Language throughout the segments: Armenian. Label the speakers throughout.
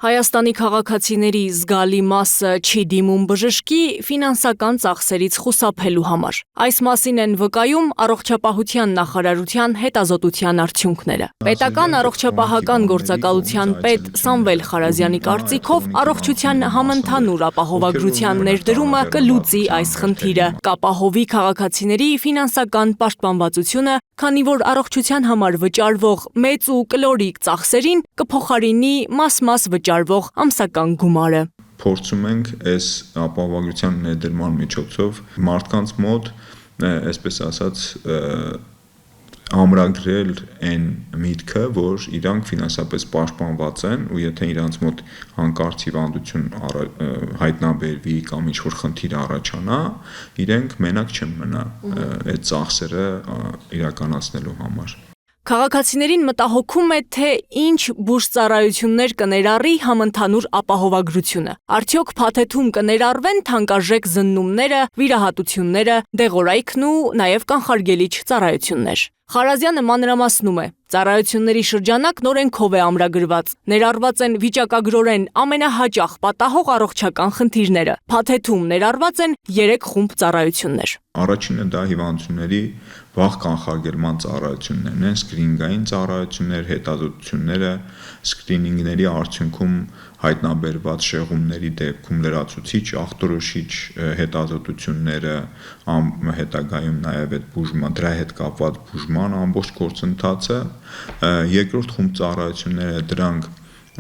Speaker 1: Հայաստանի քաղաքացիների զգալի մասը չի դիմում բժշկի ֆինանսական ծախսերից խուսափելու համար։ Այս մասին են վկայում Առողջապահության նախարարության հետազոտության արդյունքները։ Պետական առողջապահական գործակալության պետ Սամվել Խարազյանի կարծիքով առողջության համընդհանուր ապահովագրության ներդրումը կլուծի այս խնդիրը, կապահովի քաղաքացիների ֆինանսական պաշտպանվածությունը, քանի որ առողջության համար վճարվող մեծ ու կլորիկ ծախսերին կփոխարինի մաս-մաս վճարվող ամսական գումարը։
Speaker 2: Փորձում ենք այս ապահովագրության ներդրման միջոցով մարդկանց մոտ, այսպես ասած, ամրագրել այն միտքը, որ իրանք ֆինանսապես պաշտպանված են ու եթե իրանց մոտ հանկարծ հիվանդություն հայտնաբերվի կամ ինչ-որ խնդիր առաջանա, իրենք մենակ չեն մնա այդ ծախսերը իրականացնելու համար։
Speaker 1: Քաղաքացիներին մտահոգում է, թե ինչ բուժծառայություններ կներառի համընդհանուր ապահովագրությունը։ Արդյոք փաթեթում կներառվեն թանկարժեք զննումները, վիրահատությունները, դեղորայքն ու նաև կանխարգելիչ ծառայություններ։ Խարազյանը մանրամասնում է. ծառայությունների շրջանակն օրենքով է ամրագրված, ներառված են վիճակագրորեն ամենահաճախ պատահող առողջական խնդիրները։ Փաթեթում ներառված են 3 խումբ ծառայություններ։
Speaker 2: Առաջինը դա հիվանդությունների վաղ կանխարգելման ծառայություններն են, սկրինինգային ծառայություններ, հետազոտությունները, սկրինինգների արդյունքում հայտնաբերված շեղումների դեպքում լրացուցիչ, ախտորոշիչ հետազոտությունները, հետագայում նաև այդ բուժման, դրա հետ կապված բուժման ամբողջ գործընթացը, երկրորդ խումբ ծառայությունները դրանք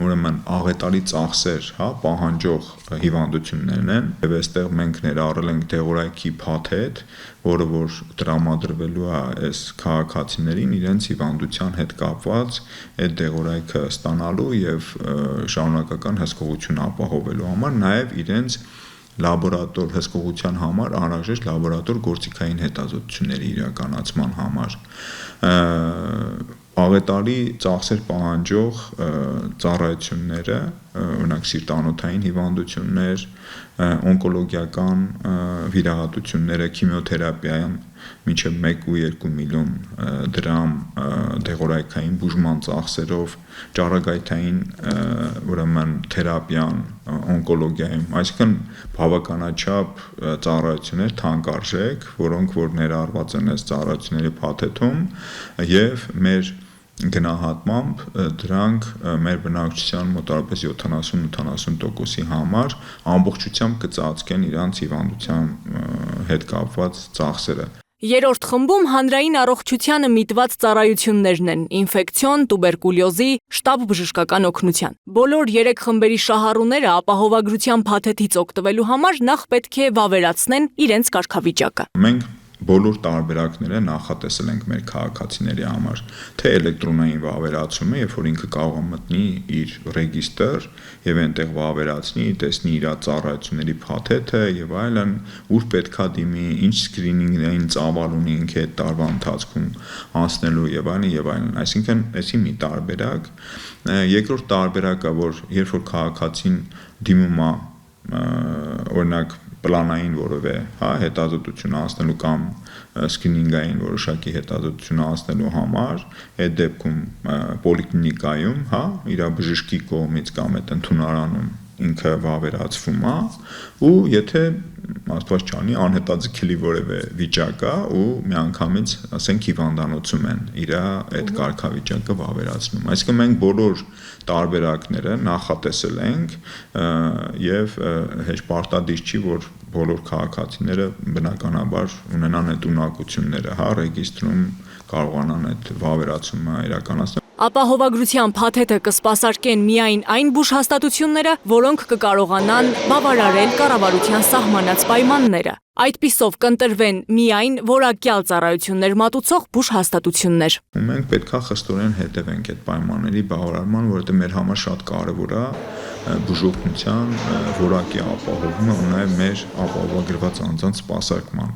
Speaker 2: ուրեմն աղետալի ծախսեր, պահանջող հիվանդություններն են, եւ այստեղ մենք ներառել ենք դեղորայքի փաթեթ, որը որ տրամադրվելու է այս քաղաքացիներին իրենց հիվանդության հետ կապված այդ դեղորայքը ստանալու եւ շարունակական հսկողություն ապահովելու համար, նաեւ իրենց լաբորատոր հսկողության համար անհրաժեշտ լաբորատոր գործիքային հետազոտությունների իրականացման համար։ Աղետալի ծախսեր պահանջող ծառայությունները, օրինակ սիրտանոթային հիվանդություններ, օնկոլոգիական վիրահատությունները, քիմիոթերապիան մինչև 1.2 միլիոն դրամ դեղորայքային բուժման ծախսերով, ճառագայթային ուրեմն թերապիան, օնկոլոգիայում, այսինքն բավականաչափ ծառայություններ թանկարժեք, որոնք որ ներառված են այս ծառայությունների փաթեթում եւ մեր գնահատմամբ դրանք մեր բնակչության մոտավորապես 70-80%-ի համար ամբողջությամբ կծածկեն իրանց հիվանդության հետ կապված ծախսերը։
Speaker 1: Երրորդ խմբում հանրային առողջությանը միտված ծառայություններն են՝ ինֆեկցիոն, տուբերկուլյոզի, շտապ բժշկական օգնության։ Բոլոր 3 խմբերի շահառուները ապահովագրության փաթեթից օգտվելու համար նախ պետք է վավերացնեն իրենց կարգավիճակը։
Speaker 2: Մենք բոլոր տարբերակները նախատեսել ենք մեր քաղաքացիների համար, թե էլեկտրոնային վավերացումը, երբ որ ինքը կարող է մտնի իր ռեգիստր եւ այնտեղ վավերացնի, տեսնի իր ծառայությունների փաթեթը եւ այլն, ուր պետքա դիմի, ինչ սկրինինգային ծավալ ունի ինքը այդ տարվա ընթացքում անցնելու եւ այլն, այսինքն էսի մի տարբերակ։ Երկրորդ տարբերակը, որ երբ որ քաղաքացին դիմում է օրինակ պլանային որևէ հետազոտություն անցնելու կամ սկրինինգային որոշակի հետազոտություն անցնելու համար, այդ դեպքում պոլիկլինիկայում, իր բժշկի կողմից կամ այդ ընդունարանում ինքը վավերացվում է ու եթե աստված չանի անհետաձգելի որևէ վիճակ է ու միանգամից ասենք հիվանդանոցում են իր այդ կարգավիճակը վավերացնում։ Այսինքն մենք բոլոր տարբերակները նախատեսել ենք եւ հեշտարտադիր չի, որ բոլոր քաղաքացիները բնականաբար ունենան այդ ունակությունները, ռեգիստրում կարողանան այդ վավերացումը իրականացնել։
Speaker 1: Ապահովագրության փաթեթը կսպասարկեն միայն այն բուժհաստատությունները, որոնք կկարողանան բավարարել կառավարության սահմանած պայմանները։ Այդպիսով կընտրվեն միայն որակյալ ծառայություններ մատուցող բուժհաստատություններ։
Speaker 2: Մենք պետքա խստորեն հետևենք այդ պայմանների բավարարման, որովհետեւ մեր համար շատ կարեւոր է բուժօգնության որակի ապահովումը ու նաեւ մեր ապահովագրված անձանց սպասարկման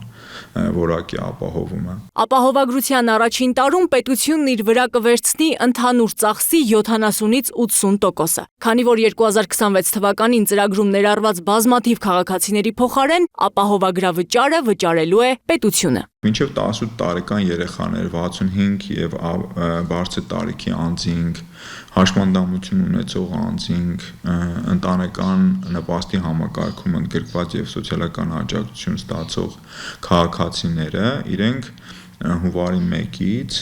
Speaker 2: որակի ապահովումը։
Speaker 1: Ապահովագրության առաջին տարում պետությունն իր վրա կվերցնի ընդհանուր ծախսի 70-ից 80%, քանի որ 2026 թվականին ծրագրում ներառված բազմաթիվ քաղաքացիների փոխարեն ապահովագրավճարը վճարելու է պետությունը։
Speaker 2: Մինչև 18 տարեկան երեխաներ, 65 եւ բարձր տարիքի անձինք, հաշմանդամություն ունեցող անձինք, ընտանեկան նպաստի համակարգում ընդգրկված եւ սոցիալական աջակցություն ստացող քաղաքացիները իրենք հունվարի 1-ից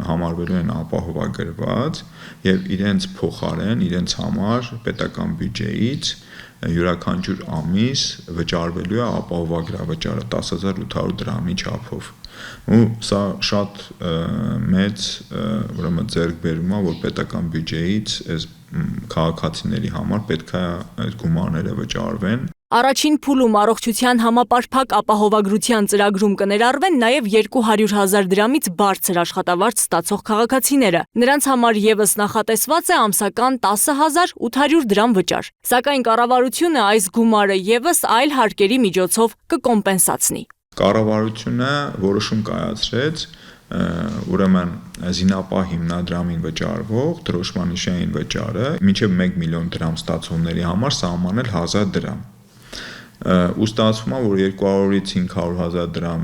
Speaker 2: համարվելու են ապահովագրված եւ իրենց փոխարեն իրենց համար պետական բյուջեից յուրաքանչյուր ամիս վճարվելու է ապահովագրավճարը 10800 դրամի չափով։ Ու սա շատ մեծ ուրեմն ձեռքբերում է, որ պետական բյուջեից այս քաղաքացիների համար պետք է այդ գումարները վճարվեն։
Speaker 1: Առաջին փուլում առողջության համապարփակ ապահովագրության ծրագրում կներառվեն նաև 200,000 դրամից բարձր աշխատավարձ ստացող քաղաքացիները։ Նրանց համար եւս նախատեսված է ամսական 10,800 դրամ վճար։ Սակայն կառավարությունը այս գումարը եւս այլ հարկերի միջոցով կկոմպենսացնի։
Speaker 2: Կառավարությունը որոշում կայացրեց ուրեմն զինապահ հիմնադրամին վճարվող դրոշմանիշային վճարը մինչև 1 միլիոն դրամ ստացողների համար սահմանել 1000 դրամ։ Ու ստացվում է, որ 200-ից 500,000 դրամ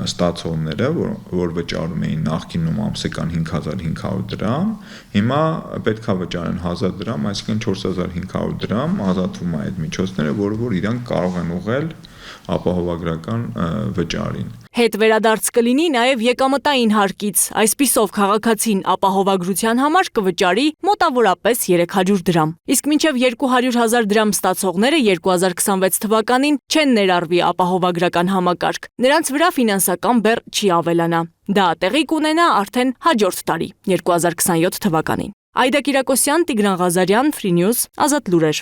Speaker 2: ստացողները, որ վճարում էին նախկինում ամսական 5500 դրամ, հիմա պետք է վճարեն 1000 դրամ, այսինքն 4500 դրամ ազատվում է այդ միջոցները, որ իրանք կարող են ուղղել ապահովագրական վճարին։
Speaker 1: Հետ վերադարձ կլինի նաև եկամտային հարկից, այսպիսով քաղաքացին ապահովագրության համար կվճարի մոտավորապես 300 դրամ։ Իսկ մինչև 200,000 դրամ ստացողները 2026 թվականին չեն ներառվի ապահովագրական համակարգ, նրանց վրա ֆինանսական բեռ չի ավելանա։ Դա տեղի կունենա արդեն հաջորդ տարի, 2027 թվականին։ Այդա Կիրակոսյան, Տիգրան Ղազարյան, Free News, Ազատ լուրեր։